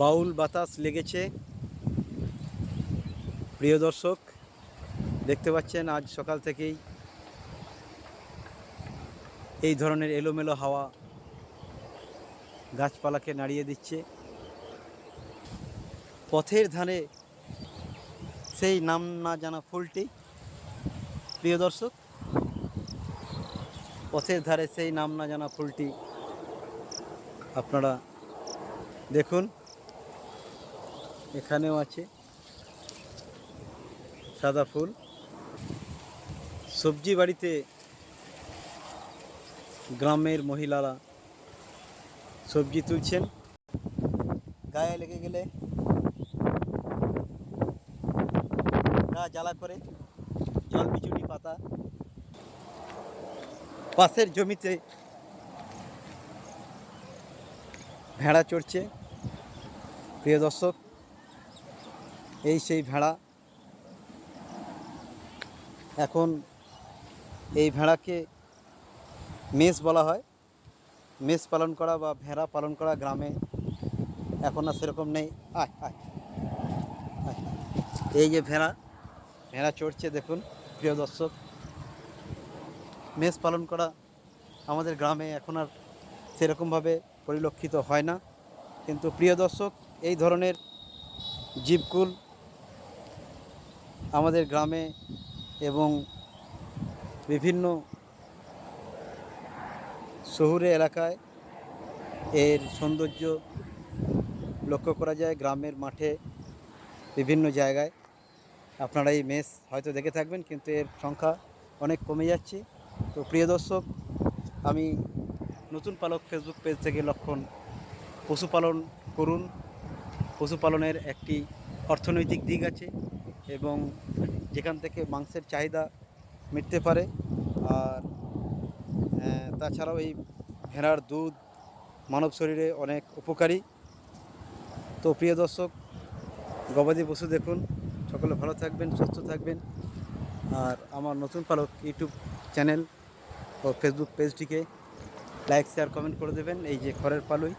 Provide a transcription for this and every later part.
বাউল বাতাস লেগেছে। প্রিয় দর্শক, দেখতে পাচ্ছেন আজ সকাল থেকেই এই ধরনের এলোমেলো হাওয়া গাছপালাকে নাড়িয়ে দিচ্ছে। পথের ধারে সেই নাম না জানা ফুলটি, প্রিয় দর্শক, পথের ধারে সেই নাম না জানা ফুলটি আপনারা দেখুন, এখানেও আছে সাদা ফুল। সবজি বাড়িতে গ্রামের মহিলারা সবজি তুলছেন। গায়ে লেগে গেলে গা জ্বালা করে জল বিচুনি পাতা। পাশের জমিতে ভেড়া চড়ছে। প্রিয় দর্শক, এই সেই ভেড়া। এখন এই ভেড়াকে মেষ বলা হয়। মেষ পালন করা বা ভেড়া পালন করা গ্রামে এখন আর সেরকম নেই। আয় আয় আয়। এই যে ভেড়া চড়ছে দেখুন প্রিয় দর্শক। মেষ পালন করা আমাদের গ্রামে এখন আর সেরকমভাবে পরিলক্ষিত হয় না। কিন্তু প্রিয় দর্শক, এই ধরনের জীবকুল আমাদের গ্রামে এবং বিভিন্ন শহুরে এলাকায় এর সৌন্দর্য লক্ষ্য করা যায়। গ্রামের মাঠে বিভিন্ন জায়গায় আপনারা এই মেষ হয়তো দেখে থাকবেন, কিন্তু এর সংখ্যা অনেক কমে যাচ্ছে। তো প্রিয় দর্শক, আমি নতুন পালক ফেসবুক পেজ থেকে লক্ষণ, পশুপালন করুন। পশুপালনের একটি অর্থনৈতিক দিক আছে এবং যেখান থেকে মাংসের চাহিদা মিটতে পারে। আর তাছাড়াও এই ভেড়ার দুধ মানব শরীরে অনেক উপকারী। তো প্রিয় দর্শক, গবাদি পশু দেখুন। সকলে ভালো থাকবেন, সুস্থ থাকবেন। আর আমার নতুন পালক ইউটিউব চ্যানেল ও ফেসবুক পেজটিকে লাইক, শেয়ার, কমেন্ট করে দেবেন। এই যে খড়ের পালুই।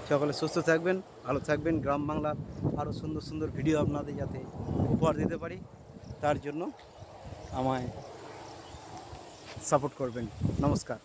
সকলে সুস্থ থাকবেন, ভালো থাকবেন। গ্রাম বাংলার আরও সুন্দর সুন্দর ভিডিও আপনাদের যাতে উপহার দিতে পারি, তার জন্য আমায় সাপোর্ট করবেন। নমস্কার।